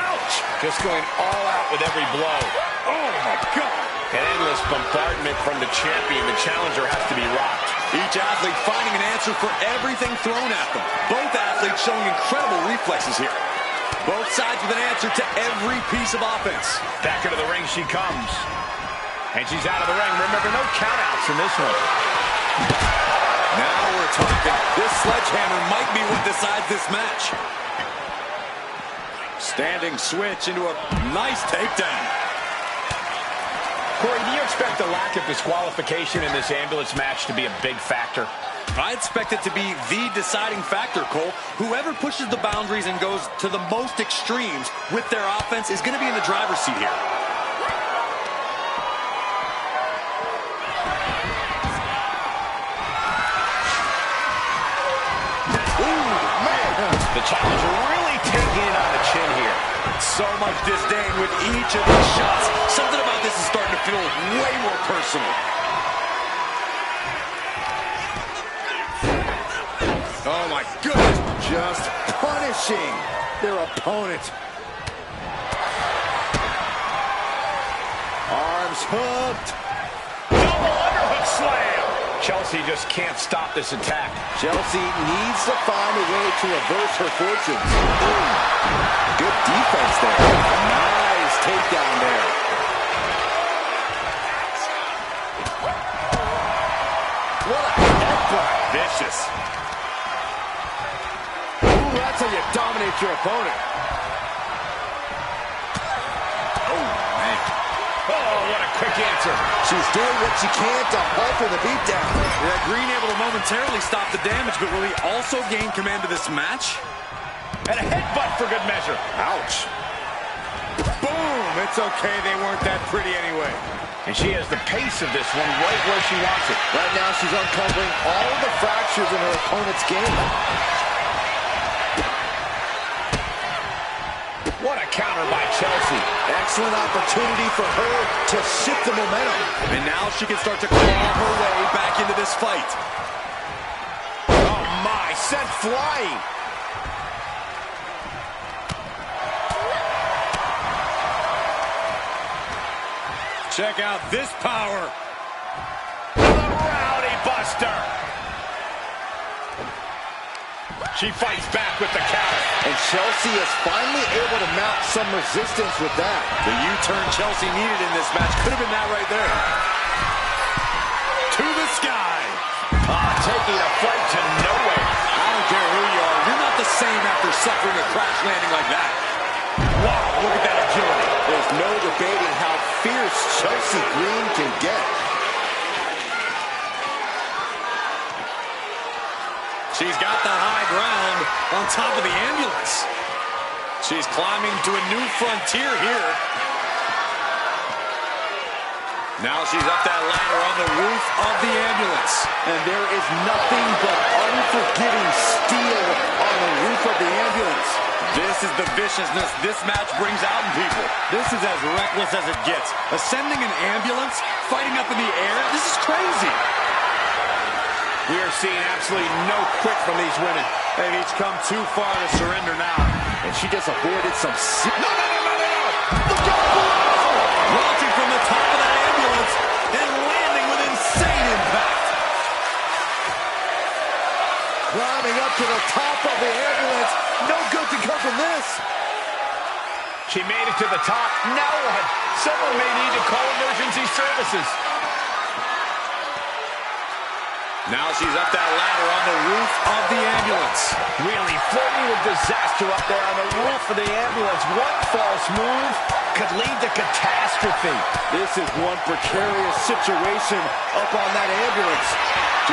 Ouch! Just going all out with every blow. Oh, my God. An endless bombardment from the champion. The challenger has to be rocked. Each athlete finding an answer for everything thrown at them. Both athletes showing incredible reflexes here. Both sides with an answer to every piece of offense. Back into the ring she comes. And she's out of the ring. Remember, no countouts in this one. Now we're talking. This sledgehammer might be what decides this match. Standing switch into a nice takedown. Corey, do you expect the lack of disqualification in this ambulance match to be a big factor? I expect it to be the deciding factor, Cole. Whoever pushes the boundaries and goes to the most extremes with their offense is going to be in the driver's seat here. The challenger really taking it on the chin here. So much disdain with each of these shots. Something about this is starting to feel way more personal. Oh, my goodness. Just punishing their opponent. Arms hooked. Double underhook slam. Chelsea just can't stop this attack. Chelsea needs to find a way to reverse her fortunes. Ooh. Good defense there. Nice takedown there. What a headbutt. Vicious. Ooh, that's how you dominate your opponent. What a quick answer. She's doing what she can to alter the beatdown. Yeah, Green able to momentarily stop the damage, but will he also gain command of this match? And a headbutt for good measure. Ouch. Boom! It's okay, they weren't that pretty anyway. And she has the pace of this one right where she wants it. Right now, she's uncovering all the fractures in her opponent's game. What a counter by Chelsea. Excellent opportunity for her to shift the momentum. And now she can start to claw her way back into this fight. Oh my, sent flying. Check out this power. The Rowdy Buster. She fights back with the counter. And Chelsea is finally able to mount some resistance with that. The U-turn Chelsea needed in this match could have been that right there. To the sky. Taking a flight to nowhere. I don't care who you are. You're not the same after suffering a crash landing like that. Wow, look at that agility. There's no debating how fierce Chelsea Green can get. She's got the high ground on top of the ambulance. She's climbing to a new frontier here. Now she's up that ladder on the roof of the ambulance. And there is nothing but unforgiving steel on the roof of the ambulance. This is the viciousness this match brings out in people. This is as reckless as it gets. Ascending an ambulance, fighting up in the air, this is crazy. We are seeing absolutely no quit from these women. They've each come too far to surrender now. And she just avoided some... No! Look out below! Launching from the top of that ambulance and landing with insane impact. Climbing up to the top of the ambulance. No good to come from this. She made it to the top. Now what? Someone may need to call emergency services. Now she's up that ladder on the roof of the ambulance. Really flirting with disaster up there on the roof of the ambulance. One false move could lead to catastrophe. This is one precarious situation up on that ambulance.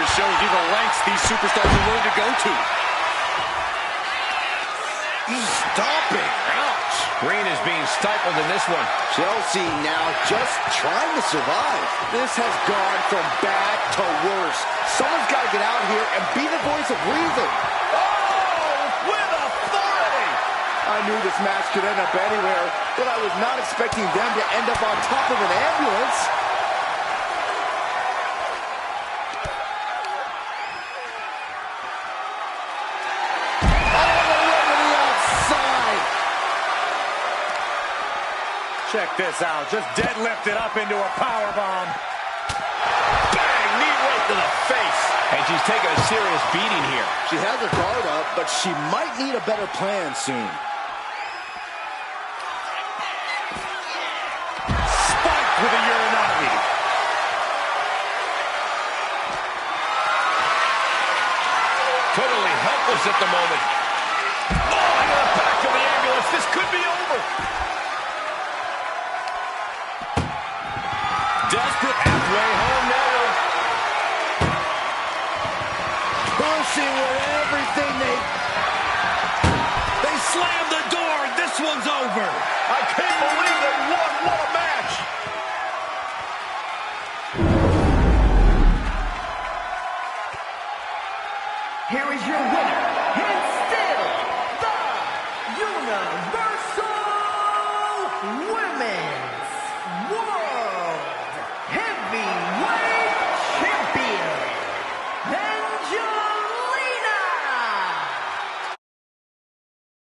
Just shows you the lengths these superstars are willing to go to. Stomping. Ouch. Green is being stifled in this one. Chelsea now just trying to survive. This has gone from bad to worse. Someone's got to get out here and be the voice of reason. Oh, with authority. I knew this match could end up anywhere, but I was not expecting them to end up on top of an ambulance. Check this out. Just deadlifted up into a powerbomb. Bang! Knee right to the face. And she's taking a serious beating here. She has her guard up, but she might need a better plan soon. Spiked with a Uranagi. Totally helpless at the moment. Oh, into the back of the ambulance. This could be over. Desperate halfway home now. Pushing with everything They slammed the door. This one's over. I can't believe they won. What a match. Here is your winner, and still the Universal Women